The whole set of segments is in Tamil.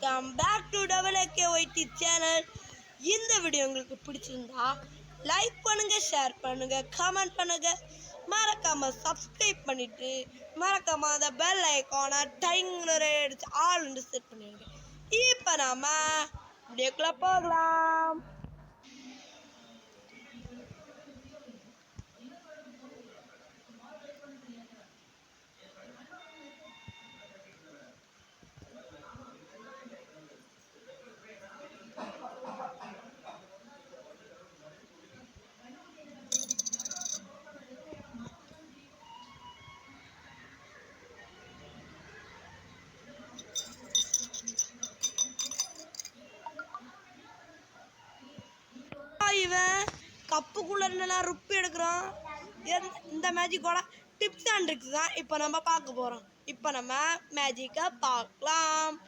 Welcome back to WKYT channel. இந்த வீடியோ உங்களுக்கு பிடிச்சிருந்தா லைக் பண்ணுங்க, ஷேர் பண்ணுங்க, கமெண்ட் பண்ணுங்க, மறக்காம சப்ஸ்கிரைப் பண்ணிட்டு மறக்காம அந்த பெல் ஐக்கானை டைங்கர் அடிச்சு ஆல் செட் பண்ணிடுங்க. இப்போ நாம வீடியோக்குள்ள போகலாம். இவன் கப்புக்குள்ள இருந்தெல்லாம் ருப்பி எடுக்கிறான். இந்த மேஜிக்கோட டிப்ஸ் அண்ட் ட்ரிக்ஸ் தான் இப்போ நம்ம பார்க்க போகிறோம். இப்போ நம்ம மேஜிக்கை பார்க்கலாம்.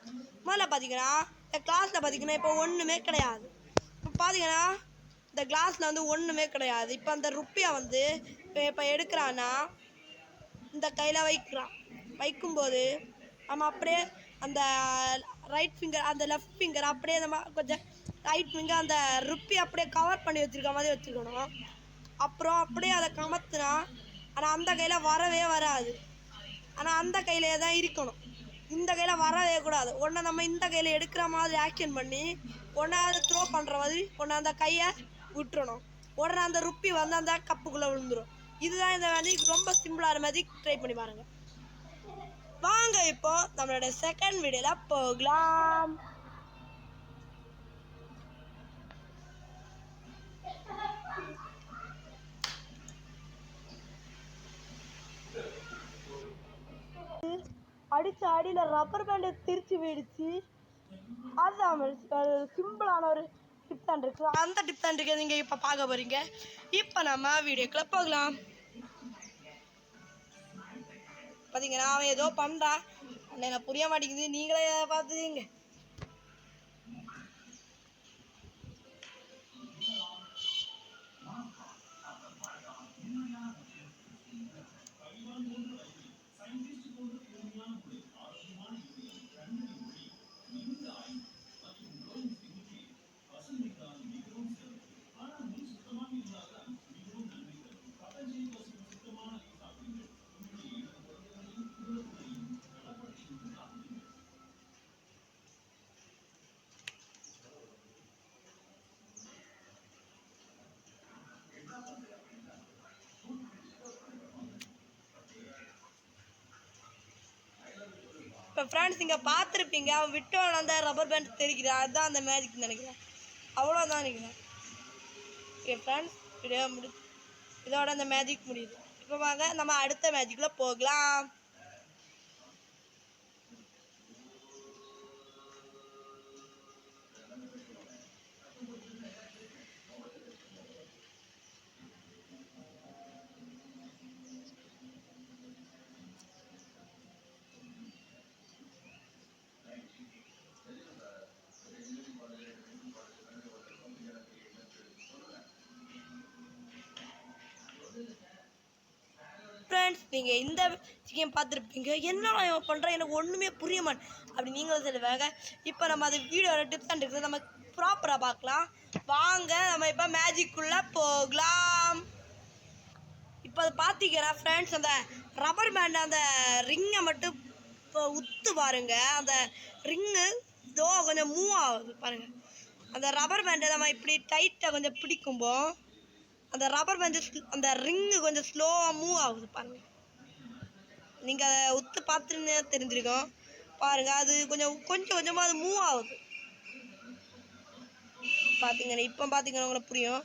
முதல்ல பார்த்தீங்கன்னா இந்த கிளாஸில் பார்த்தீங்கன்னா இப்போ ஒன்றுமே கிடையாது. இப்போ பார்த்தீங்கன்னா இந்த கிளாஸில் வந்து ஒன்றுமே கிடையாது. இப்போ அந்த ருப்பியை வந்து இப்போ எடுக்கிறான்னா இந்த கையில் வைக்கும்போது நம்ம அப்படியே அந்த ரைட் ஃபிங்கர் அந்த லெஃப்ட் ஃபிங்கர் அப்படியே நம்ம கொஞ்சம் ரைட் ஃபிங்கர் அந்த ருப்பி அப்படியே கவர் பண்ணி வச்சுருக்க மாதிரி வச்சுக்கணும். அப்புறம் அப்படியே அதை கமத்துனா ஆனால் அந்த கையில் வரவே வராது. ஆனால் அந்த கையிலே தான் இருக்கணும். இந்த கையில் வரவே கூடாது. ஒன்று நம்ம இந்த கையில் எடுக்கிற மாதிரி ஆக்ஷன் பண்ணி ஒன்றா அதை த்ரோ பண்ணுற மாதிரி ஒன்று அந்த கையை விட்டுறணும். உடனே அந்த ருப்பி வந்து அந்த கப்புக்குள்ளே விழுந்துடும். இதுதான் இந்த மேஜிக். ரொம்ப சிம்பிளான மேஜிக். ட்ரை பண்ணி பாருங்கள். வாங்க இப்போ நம்மளோட செகண்ட் வீடியோல போகலாம். அடிச்ச அடியில் ரப்பர் பேண்டை திரிச்சு வெடிச்சு அதுதான் சிம்பிளான ஒரு டிப்ஸ் அண்ட் ட்ரிக்ஸ். அந்த டிப்ஸ் அண்ட் ட்ரிக்ஸ் நீங்கள் இப்போ பார்க்க போகிறீங்க. இப்போ நம்ம வீடியோக்குள்ள போகலாம். பார்த்தீங்கன்னா அவன் ஏதோ பண்ணுறான். எனக்கு புரிய மாட்டேங்குது. நீங்களே பார்த்துங்க. இப்போ ஃப்ரெண்ட்ஸ் இங்கே பார்த்துருப்பீங்க. அவன் விட்டோன்னு அந்த ரப்பர் பேண்ட் தெரிக்கிறான். அதுதான் அந்த மேஜிக் நினைக்கிறேன். அவ்வளோதான் நினைக்கிறேன். ஓகே ஃப்ரெண்ட்ஸ், வீடியோ இதோட அந்த மேஜிக் முடியுது. இப்போ வாங்க நம்ம அடுத்த மேஜிக்கில் போகலாம். ஃப்ரெண்ட்ஸ், நீங்கள் இந்த சிக்கன் பார்த்துருப்பீங்க. என்னடா இவன் பண்ணுறேன், எனக்கு ஒன்றுமே புரிய மாட்டேன் அப்படி நீங்களும் சொல்லுவாங்க. இப்போ நம்ம அது வீடியோட டிப்ஸ் அண்ட் ட்ரிக்ஸ் நம்ம ப்ராப்பராக பார்க்கலாம். வாங்க நம்ம இப்போ மேஜிக்குள்ளே போகலாம். இப்போ அது பார்த்தீங்கன்னா ஃப்ரெண்ட்ஸ், அந்த ரப்பர் பேண்ட் அந்த ரிங்கை மட்டும் இப்போ உத்து பாருங்க. அந்த ரிங்கு இதோ கொஞ்சம் மூவ் ஆகுது பாருங்கள். அந்த ரப்பர் பேண்டை நம்ம இப்படி டைட்டாக கொஞ்சம் பிடிக்கும்போ அந்த ரப்பர் பேண்ட் அந்த ரிங்கு கொஞ்சம் ஸ்லோவாக மூவ் ஆகுது பாருங்கள். நீங்கள் அதை உத்து பார்த்துன்னு தெரிஞ்சிருக்கோம் பாருங்கள். அது கொஞ்சம் கொஞ்சமாக அது மூவ் ஆகுது பார்த்தீங்கன்னா. இப்போ பார்த்தீங்கன்னா உங்களுக்கு புரியும்.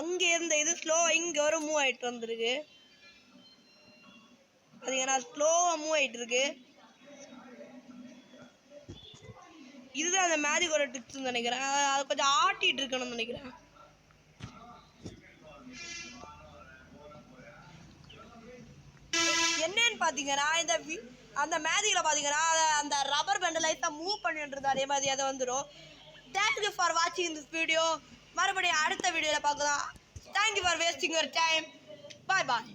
அங்கே இருந்த இது ஸ்லோவாக இங்கே வர மூவ் ஆகிட்டு வந்துருக்கு. பார்த்தீங்கன்னா ஸ்லோவாக மூவ் ஆகிட்டு இருக்கு. இதுதான் அந்த மேஜிக்கோட டிப்ஸ்ன்னு நினைக்கிறேன். அது கொஞ்சம் ஆட்டிகிட்டு இருக்கணும்னு நினைக்கிறேன். என்னன்னு பார்த்தீங்கன்னா அந்த மேஜிக்கில் பார்த்தீங்கன்னா அந்த ரப்பர் பேண்டை லைட்டாக மூவ் பண்ணிட்டு அதே மாதிரி அதை வந்துடும். தேங்க்யூ ஃபார் வாட்சிங் திஸ் வீடியோ. மறுபடியும் அடுத்த வீடியோவில் பார்க்கலாம். Thank you for wasting your time. Bye bye.